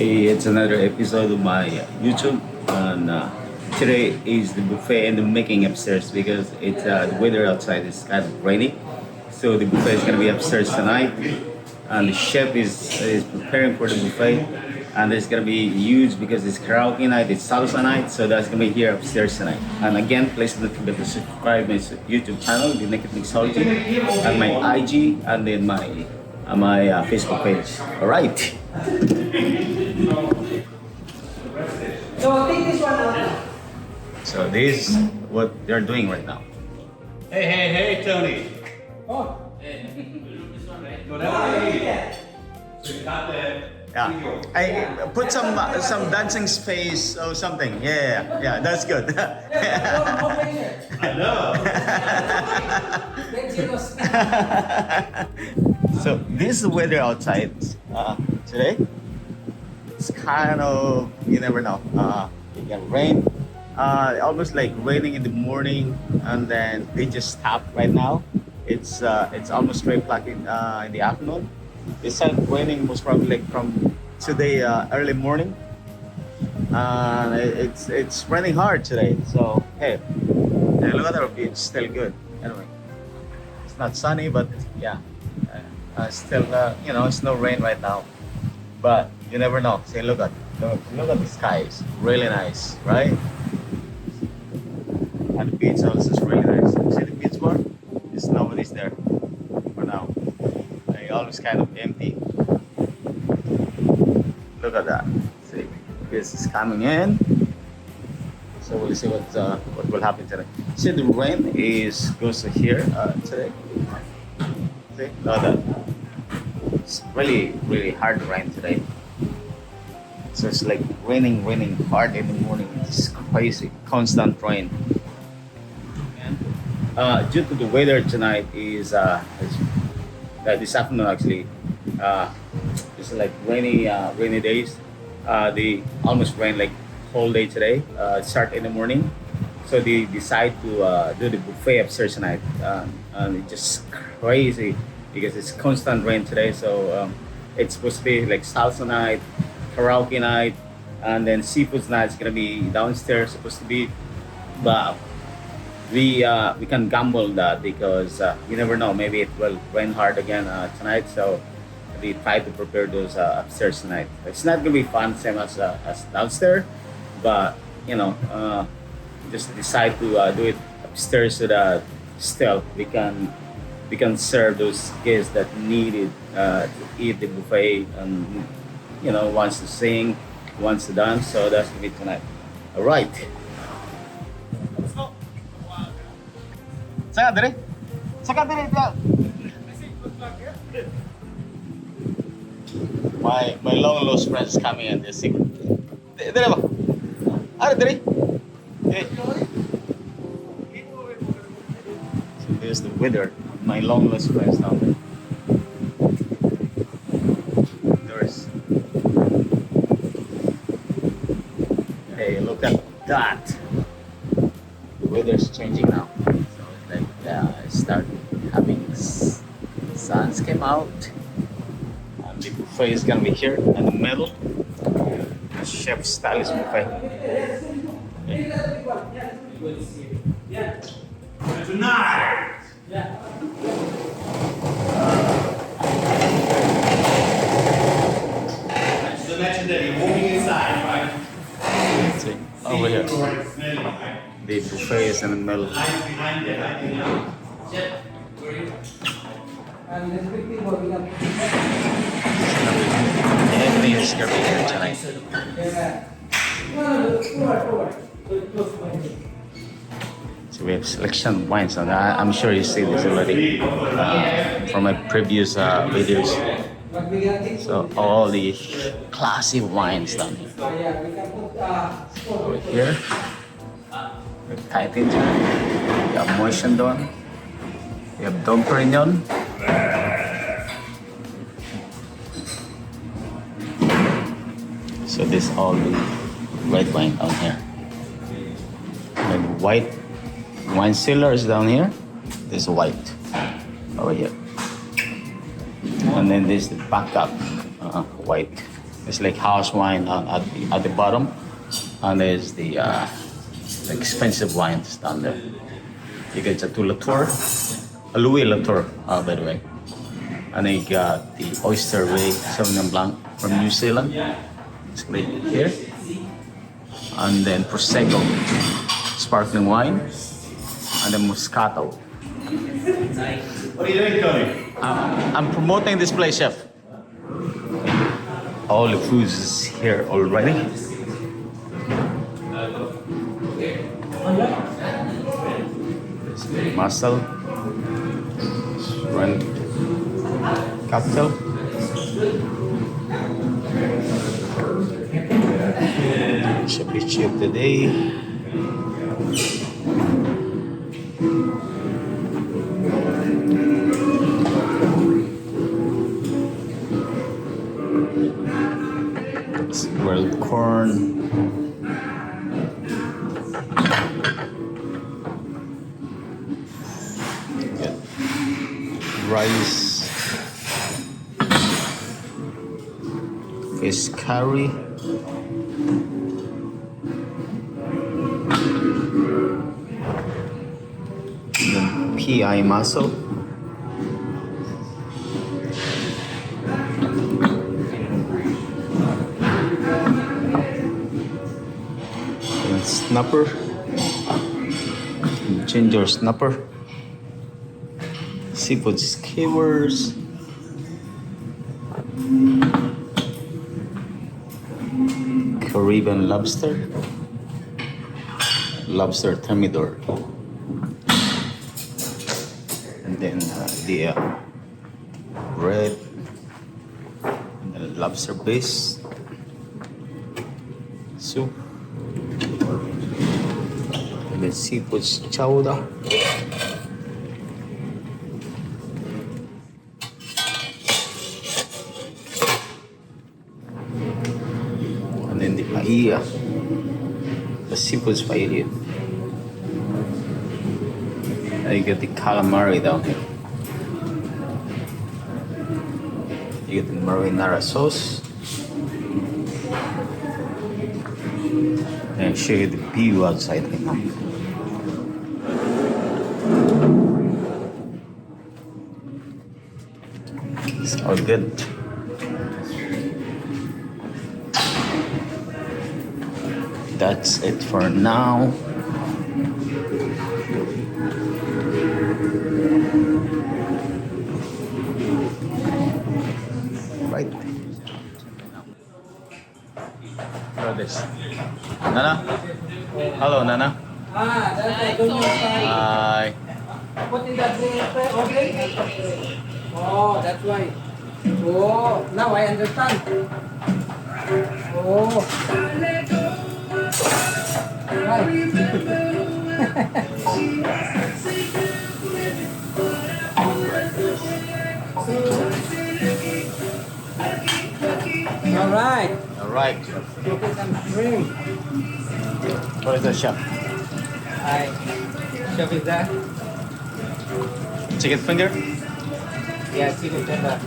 Hey, it's another episode of my YouTube, and today is the buffet and the making upstairs because the weather outside is kind of rainy, so the buffet is gonna be upstairs tonight, and the chef is preparing for the buffet, and it's gonna be huge because it's karaoke night, it's salsa night, so that's gonna be here upstairs tonight. And again, please don't forget to subscribe my YouTube channel, the Naked Mixology, and my IG, and then my Facebook page. All right. So take this one out. So this is what they're doing right now. Hey, Tony. Oh. Go down. Yeah. So you got the Yeah, I put some dancing space or something. Yeah, that's good. I know. So this is the weather outside today. It's kind of, you never know. It can rain. Almost like raining in the morning, and then they just stop right now. It's almost 3 o'clock in the afternoon. It started raining most probably like from today early morning. It's raining hard today. So hey, look at our beach, still good. Anyway, it's not sunny, but yeah, still it's no rain right now. But you never know. Say, look at the skies, really nice, right? And the beach also is really nice. See the beach bar? There's nobody's there for now. They always kind of empty. Look at that. See, this is coming in. So we'll see what will happen today. See, the rain goes to here today. See, look at that. It's really hard rain today. So it's like raining hard in the morning. It's crazy, constant rain. And due to the weather tonight is this afternoon actually, it's like rainy days. They almost rain like whole day today. Start in the morning, so they decide to do the buffet upstairs tonight, and it's just crazy because it's constant rain today. So it's supposed to be like salsa night, karaoke night, and then seafood night is gonna be downstairs supposed to be, but we can gamble that because you never know, maybe it will rain hard again tonight. So we try to prepare those upstairs tonight. It's not gonna be fun same as downstairs, but just decide to do it upstairs so that still we can serve those guests that need it to eat the buffet, and wants to sing, wants to dance. So that's gonna be tonight. All right. Let's go. Saka dire. My long lost friends coming in. They sing. Dire ba? Are dire? Hey. So there's the weather. My long lost friends down there. There's. Hey, look at that. The weather's changing now. So it's like start having suns came out, and the buffet is gonna be here in the middle. The chef style is buffet. Tonight. Just imagine that you're walking inside, right? See, over here, the buffet is in the middle. Lights behind it, lighting up. Everything is gonna be here tonight. So we have selection of wines, and I'm sure you see this already from my previous videos. So all the classy wines down here. Over here, we have Thai Ginger, we have Moët Chandon, we have Dom Perignon. So this is all the red wine down here. And white wine cellar is down here. This is white over here. And then this is the backup white. It's like house wine at the bottom, and there's the expensive wines down there. You get a Latour, a Louis Latour, by the way. And then you got the Oyster Bay Sauvignon Blanc from New Zealand. It's great here. And then Prosecco, sparkling wine. And then Moscato. What are you doing, Tony? I'm promoting this place, chef. All the foods is here already. There's the mussel, shrimp cocktail. Ceviche of the day. Grilled corn. Get rice. Fish curry. And then PI mussel. Snapper, ginger snapper, seafood skewers, Caribbean lobster, lobster thermidor, and then the bread, and then lobster base, soup. And then seafood chowder. And then the paella. The seafood paella. And you get the calamari down here. You get the marinara sauce. And I'll show you the view outside right now. It's all good. That's it for now. Right. Look at this. Nana? Hello, Nana. That's the good Hi. What is that ordering? Oh, that's why. Oh, now I understand. Oh. All right. All right. Look at some shrimp. What is that, chef? Hi. Chef is that? Chicken finger? Yeah, chicken tender.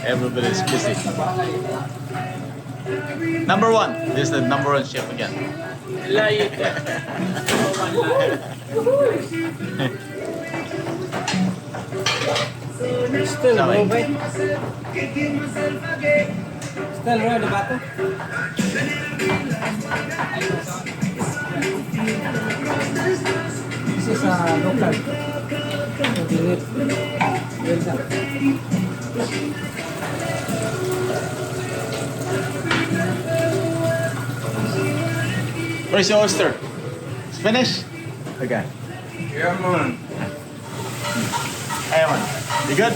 Everybody's busy. Number one. This is the number one chef again. Still Sorry. moving. Still raw the bottom. This is local. Well done. Where's your oyster? It's finished? Okay. Yeah, man. Hey, man. You good?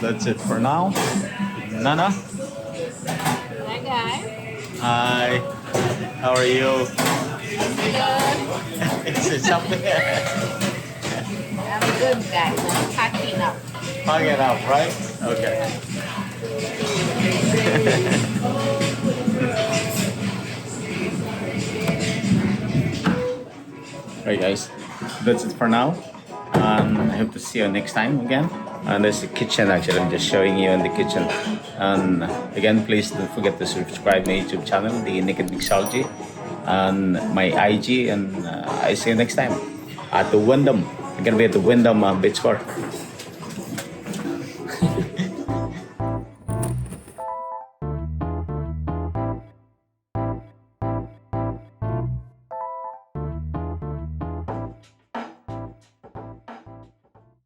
That's it for now. Nana? Hi guys. Hi. How are you? Good. Is it something? I'm good guys. I'm packing up. Hanging up, right? Okay. Right, guys. That's it for now. I hope to see you next time again. And there's the kitchen actually. I'm just showing you in the kitchen. And again, please don't forget to subscribe my YouTube channel, the Naked Mixology, and my IG. And I see you next time at the Wyndham. I'm gonna be at the Wyndham Beach Bar.